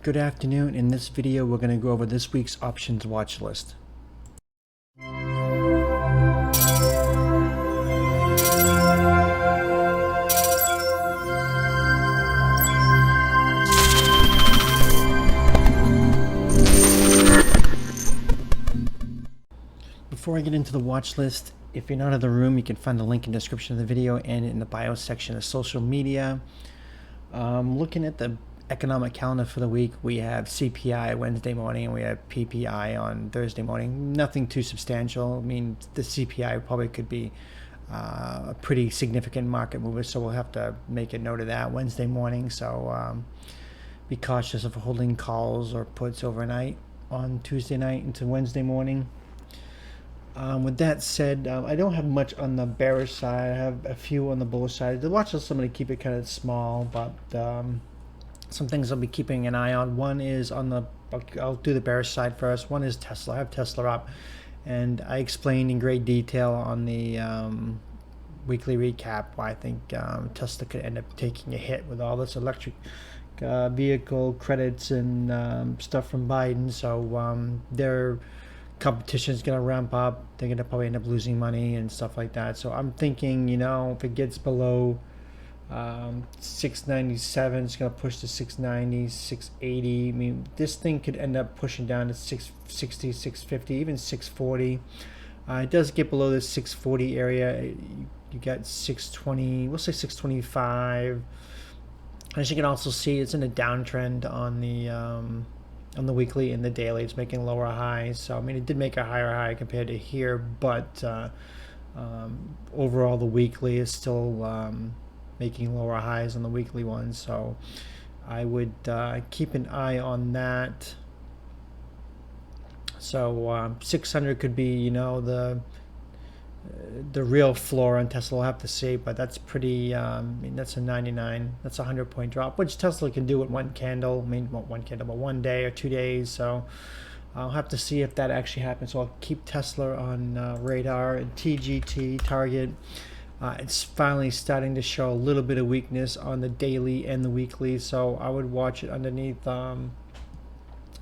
Good afternoon. In this video, we're going to go over this week's options watch list. Before I get into the watch list, if you're not in the room, you can find the link in the description of the video and in the bio section of social media. Looking at the economic calendar for the week, we have CPI Wednesday morning and we have PPI on Thursday morning. Nothing too substantial. I mean, the CPI probably could be a pretty significant market mover, so we'll have to make a note of that Wednesday morning. So be cautious of holding calls or puts overnight on Tuesday night into Wednesday morning. With that said, I don't have much on the bearish side. I have a few on the bullish side. The watch list, I'm going to keep it kind of small, but some things I'll be keeping an eye on. One is on the, I'll do the bearish side first. One is Tesla. I have Tesla up, and I explained in great detail on the weekly recap why I think Tesla could end up taking a hit with all this electric vehicle credits and stuff from Biden. So their competition is going to ramp up. They're going to probably end up losing money and stuff like that. So I'm thinking, you know, if it gets below 697, it's going to push to 690, 680. I mean, this thing could end up pushing down to 660, 650, even 640. It does get below the 640 area. You got 620, we'll say 625. As you can also see, it's in a downtrend on the weekly and the daily. It's making lower highs. So I mean, it did make a higher high compared to here, but overall the weekly is still making lower highs on the weekly one. So I would keep an eye on that. So 600 could be, you know, the real floor on Tesla. We'll have to see, but that's pretty, I mean, that's a 99, that's a 100-point drop, which Tesla can do with one candle. I mean, not one candle, but 1 day or 2 days. So I'll have to see if that actually happens. So I'll keep Tesla on radar. And TGT target, it's finally starting to show a little bit of weakness on the daily and the weekly. So I would watch it underneath, let's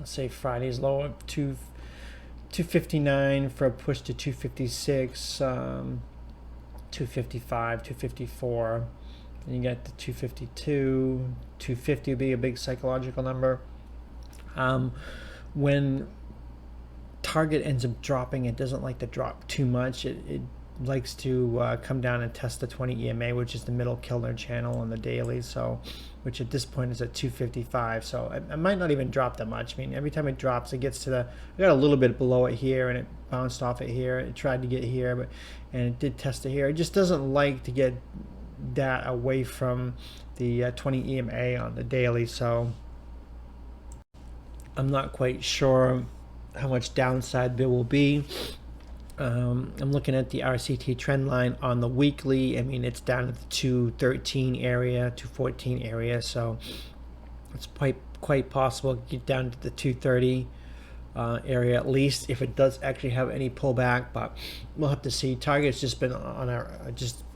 say Friday's low of 259 for a push to 256, 255, 254. And you get the 252, 250 would be a big psychological number. When target ends up dropping, it doesn't like to drop too much. It likes to come down and test the 20 EMA, which is the middle Kellner channel on the daily, so which at this point is at 255. So it might not even drop that much. I mean, every time it drops, it gets to the, I got a little bit below it here, and it bounced off it here. It tried to get here, and it did test it here. It just doesn't like to get that away from the 20 EMA on the daily. So I'm not quite sure how much downside there will be. I'm looking at the RCT trend line on the weekly. I mean, it's down at the 213 area, 214 area, so it's quite possible to get down to the 230 area at least if it does actually have any pullback. But we'll have to see. Target's just been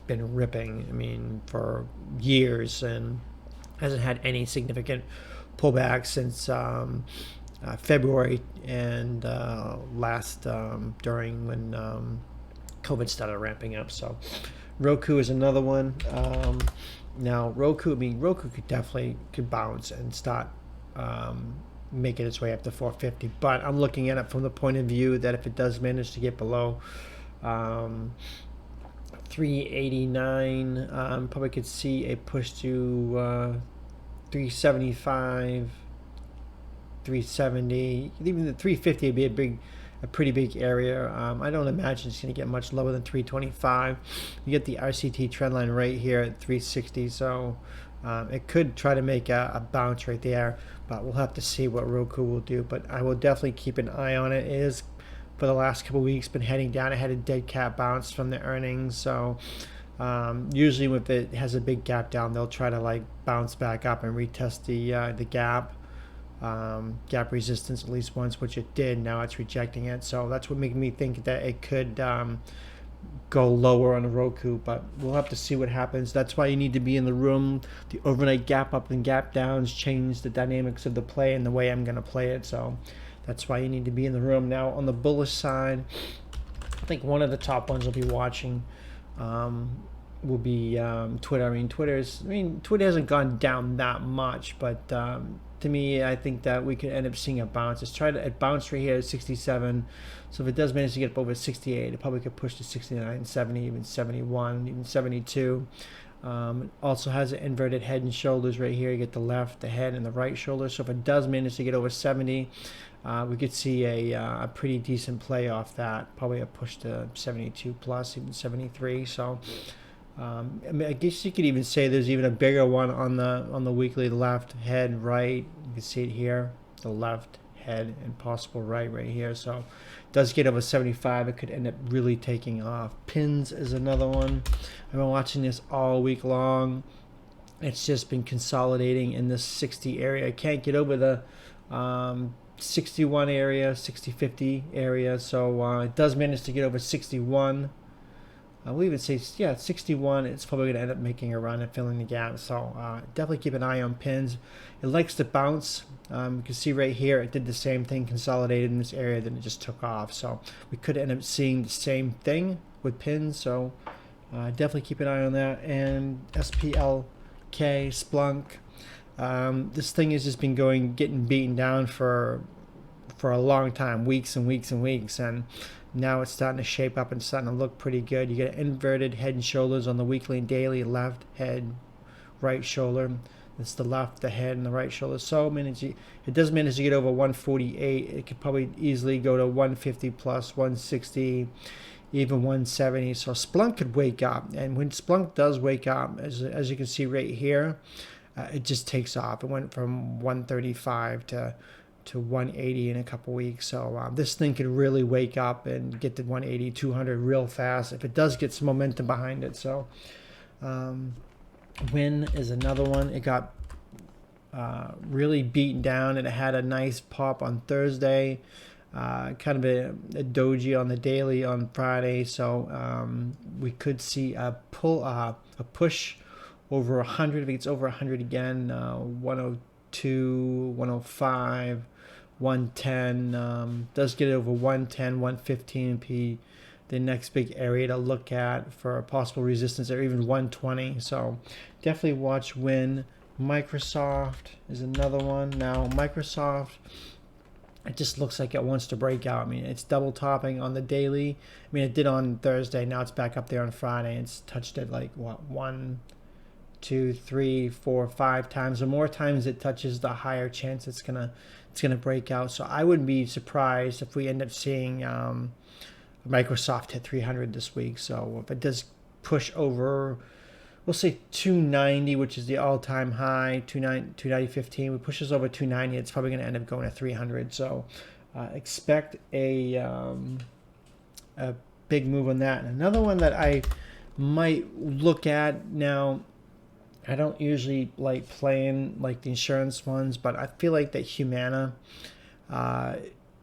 been ripping. I mean, for years, and hasn't had any significant pullback since February and last during when COVID started ramping up. So Roku is another one. Now Roku, I mean, Roku could bounce and start making its way up to 450, but I'm looking at it from the point of view that if it does manage to get below 389, probably could see a push to 375, 370, even the 350 would be a pretty big area. I don't imagine it's going to get much lower than 325. You get the RCT trend line right here at 360, so it could try to make a bounce right there, but we'll have to see what Roku will do. But I will definitely keep an eye on it. It is, for the last couple of weeks, been heading down. It had a dead cat bounce from the earnings, so usually if it has a big gap down, they'll try to like bounce back up and retest the gap resistance at least once, which it did. Now it's rejecting it, so that's what making me think that it could go lower on the Roku, but we'll have to see what happens. That's why you need to be in the room. The overnight gap up and gap downs change the dynamics of the play and the way I'm going to play it. So that's why you need to be in the room. Now on the bullish side, I think one of the top ones we'll be watching will be Twitter. Twitter hasn't gone down that much, but to me, I think that we could end up seeing a bounce. It bounced right here at 67. So if it does manage to get up over 68, it probably could push to 69, 70, even 71, even 72. It also has an inverted head and shoulders right here. You get the left, the head, and the right shoulder. So if it does manage to get over 70, we could see a pretty decent play off that. Probably a push to 72 plus, even 73. So I guess you could even say there's even a bigger one on the weekly. Left, head, right. You can see it here. The left, head, and possible right here. So it does get over 75. It could end up really taking off. Pins is another one. I've been watching this all week long. It's just been consolidating in this 60 area. I can't get over the 61 area, 60-50 area. So it does manage to get over 61. We'll even say, 61. It's probably going to end up making a run and filling the gap. So definitely keep an eye on pins. It likes to bounce. You can see right here, it did the same thing, consolidated in this area, then it just took off. So we could end up seeing the same thing with pins. So definitely keep an eye on that. And SPLK, Splunk. This thing has just been getting beaten down for a long time, weeks and weeks and weeks. And now it's starting to shape up and starting to look pretty good. You get inverted head and shoulders on the weekly and daily. Left head, right shoulder. It's the left, the head, and the right shoulder. So it does manage to get over 148. It could probably easily go to 150 plus, 160, even 170. So Splunk could wake up. And when Splunk does wake up, as you can see right here, it just takes off. It went from 135 to 180 in a couple weeks. So this thing could really wake up and get to 180, 200 real fast if it does get some momentum behind it. So WYNN is another one. It got really beaten down, and it had a nice pop on Thursday. Kind of a doji on the daily on Friday. So we could see a push over 100. If it's over 100 again, 102, 105, 110, does get it over 110, 115 P, the next big area to look at for a possible resistance, or even 120. So definitely watch WYNN. Microsoft is another one. Now Microsoft, it just looks like it wants to break out. It's double topping on the daily. It did on Thursday. Now it's back up there on Friday. It's touched it like what, 1, 2, 3, 4, 5 times. The more times it touches, the higher chance it's gonna break out. So I wouldn't be surprised if we end up seeing Microsoft hit 300 this week. So if it does push over, we'll say 290, which is the all-time high, 290.15. It pushes over 290, it's probably going to end up going to 300. So expect a big move on that. And another one that I might look at now, I don't usually like playing like the insurance ones, but I feel like that Humana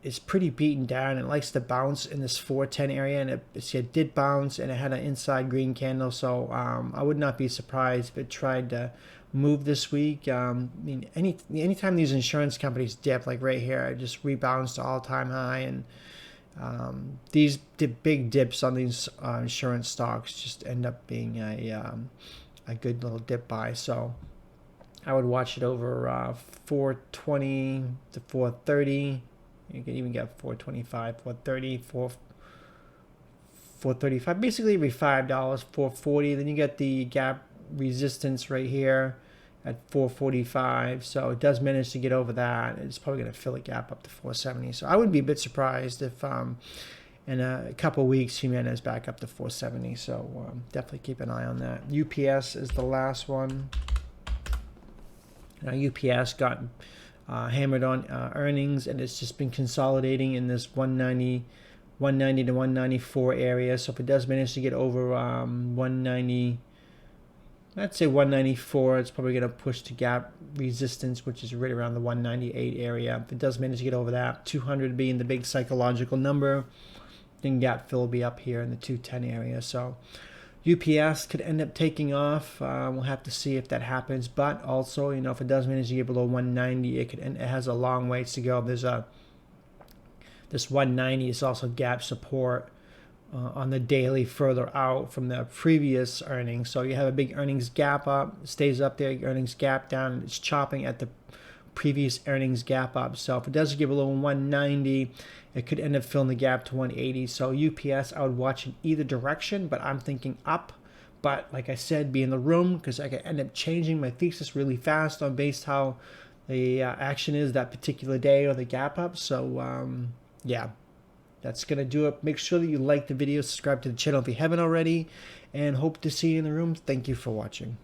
is pretty beaten down. It likes to bounce in this 410 area, and it did bounce, and it had an inside green candle. So I would not be surprised if it tried to move this week. Anytime these insurance companies dip, like right here, it just rebounds to all-time high, and these big dips on these insurance stocks just end up being a good little dip buy. So I would watch it over 420 to 430. You can even get 425, 430, 435. Basically every $5, 440. Then you get the gap resistance right here at 445. So it does manage to get over that. It's probably going to fill a gap up to 470. So I would be a bit surprised if in a couple of weeks Humana is back up to 470. So definitely keep an eye on that. UPS is the last one. Now UPS got hammered on earnings, and it's just been consolidating in this 190 to 194 area. So if it does manage to get over 190, let's say 194, it's probably going to push to gap resistance, which is right around the 198 area. If it does manage to get over that, 200 being the big psychological number, thin gap fill will be up here in the 210 area. So UPS could end up taking off. We'll have to see if that happens. But also, you know, if it does manage to get below 190, it has a long ways to go. This 190 is also gap support on the daily further out from the previous earnings. So you have a big earnings gap up, stays up there, earnings gap down, and it's chopping at the previous earnings gap up. So if it does get below 190, it could end up filling the gap to 180. So UPS, I would watch in either direction, but I'm thinking up. But like I said, be in the room, because I could end up changing my thesis really fast on based how the action is that particular day or the gap up. So yeah, that's going to do it. Make sure that you like the video, subscribe to the channel if you haven't already, and hope to see you in the room. Thank you for watching.